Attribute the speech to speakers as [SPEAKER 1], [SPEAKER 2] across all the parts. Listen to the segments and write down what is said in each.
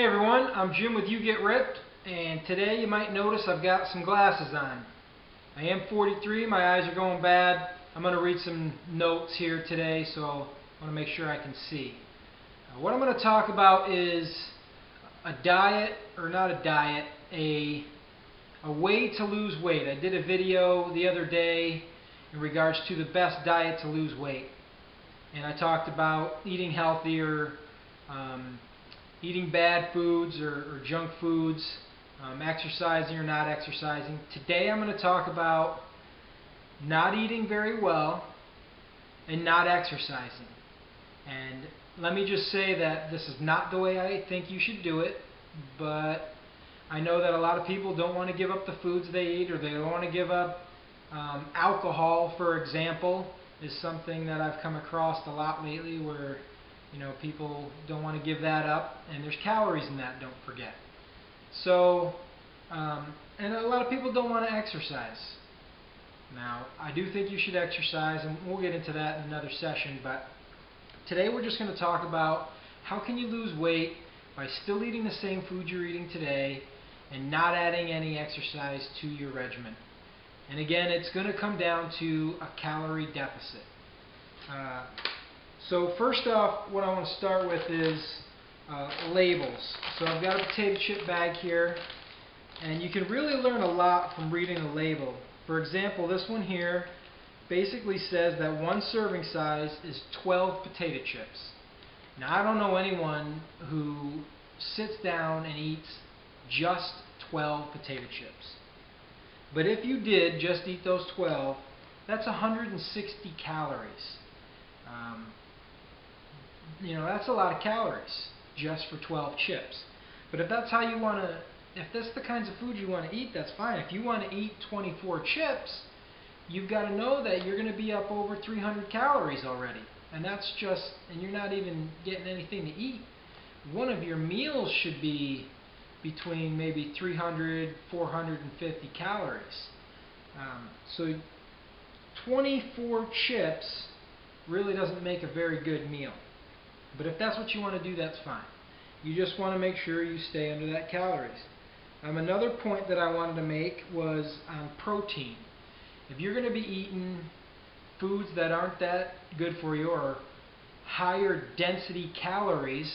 [SPEAKER 1] Hey everyone, I'm Jim with You Get Ripped, and today you might notice I've got some glasses on. I am 43, my eyes are going bad. I'm going to read some notes here today, so I want to make sure I can see. What I'm going to talk about is a diet, or not a diet, a way to lose weight. I did a video the other day in regards to the best diet to lose weight. And I talked about eating healthier, eating bad foods or junk foods, exercising or not exercising. Today I'm going to talk about not eating very well and not exercising. And let me just say that this is not the way I think you should do it, but I know that a lot of people don't want to give up the foods they eat, or they don't want to give up alcohol, for example, is something that I've come across a lot lately, where people don't want to give that up, and there's calories in that, don't forget. So, and a lot of people don't want to exercise. Now, I do think you should exercise, and we'll get into that in another session, but today we're just going to talk about how can you lose weight by still eating the same food you're eating today and not adding any exercise to your regimen. And again, it's going to come down to a calorie deficit. So first off, what I want to start with is labels. So I've got a potato chip bag here, and you can really learn a lot from reading a label. For example, this one here basically says that one serving size is 12 potato chips. Now, I don't know anyone who sits down and eats just 12 potato chips. But if you did just eat those 12, that's 160 calories. That's a lot of calories just for 12 chips. But if that's how you want to, if that's the kinds of food you want to eat, that's fine. If you want to eat 24 chips, you've got to know that you're going to be up over 300 calories already. And that's just, and you're not even getting anything to eat. One of your meals should be between maybe 300, 450 calories. So 24 chips really doesn't make a very good meal. But if that's what you want to do, that's fine. You just want to make sure you stay under that calories. Another point that I wanted to make was on protein. If you're going to be eating foods that aren't that good for you, or higher density calories,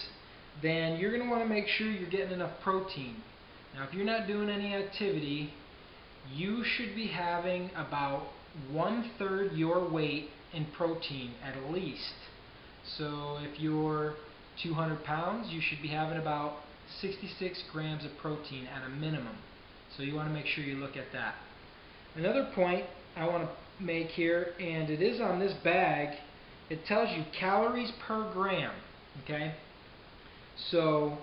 [SPEAKER 1] then you're going to want to make sure you're getting enough protein. Now, if you're not doing any activity, you should be having about 1/3 your weight in protein at least. So if you're 200 pounds, you should be having about 66 grams of protein at a minimum. So you want to make sure you look at that. Another point I want to make here, and it is on this bag, it tells you calories per gram. Okay? So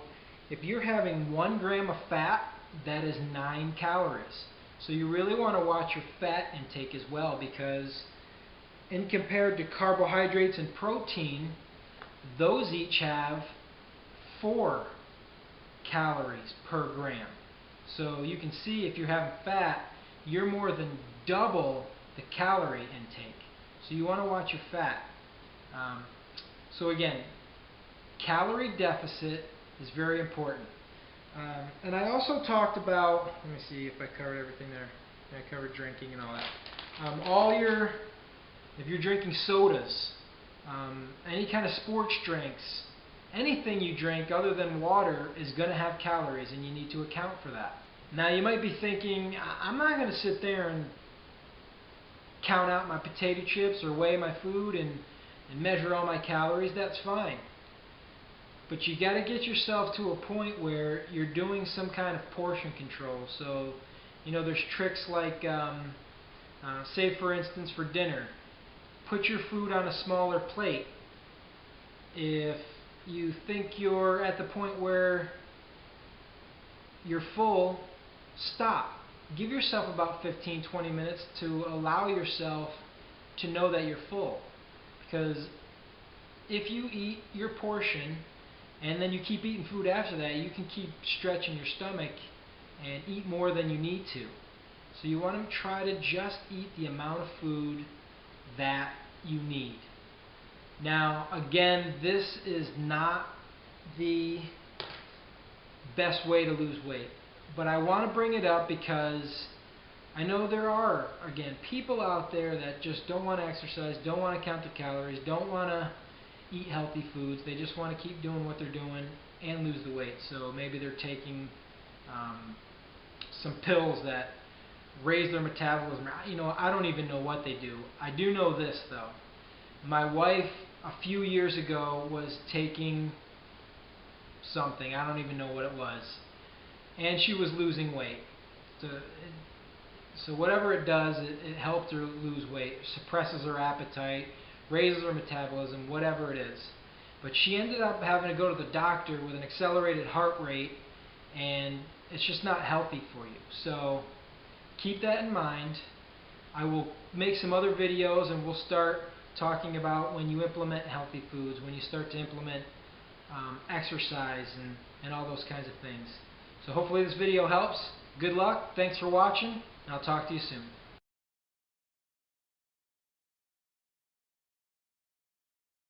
[SPEAKER 1] if you're having 1 gram of fat, that is 9 calories. So you really want to watch your fat intake as well, because in compared to carbohydrates and protein, those each have 4 calories per gram. So you can see if you're having fat, you're more than double the calorie intake. So you want to watch your fat. So again, calorie deficit is very important. And I also talked about, let me see if I covered everything there. I covered drinking and all that. If you're drinking sodas, any kind of sports drinks, anything you drink other than water is going to have calories, and you need to account for that. Now, you might be thinking, I'm not going to sit there and count out my potato chips or weigh my food and measure all my calories. That's fine. But you got to get yourself to a point where you're doing some kind of portion control. So, there's tricks like, say for instance for dinner, put your food on a smaller plate. If you think you're at the point where you're full, stop. Give yourself about 15-20 minutes to allow yourself to know that you're full. Because if you eat your portion and then you keep eating food after that, you can keep stretching your stomach and eat more than you need to. So you want to try to just eat the amount of food that you need. Now, again, this is not the best way to lose weight. But I want to bring it up because I know there are, again, people out there that just don't want to exercise, don't want to count the calories, don't want to eat healthy foods. They just want to keep doing what they're doing and lose the weight. So maybe they're taking some pills that raise their metabolism. You know, I don't even know what they do. I do know this though. My wife a few years ago was taking something, I don't even know what it was, and she was losing weight. So whatever it does, it helped her lose weight, suppresses her appetite, raises her metabolism, whatever it is. But she ended up having to go to the doctor with an accelerated heart rate, and it's just not healthy for you. So keep that in mind. I will make some other videos, and we'll start talking about when you implement healthy foods, when you start to implement exercise and all those kinds of things. So hopefully this video helps. Good luck. Thanks for watching, and I'll talk to you soon.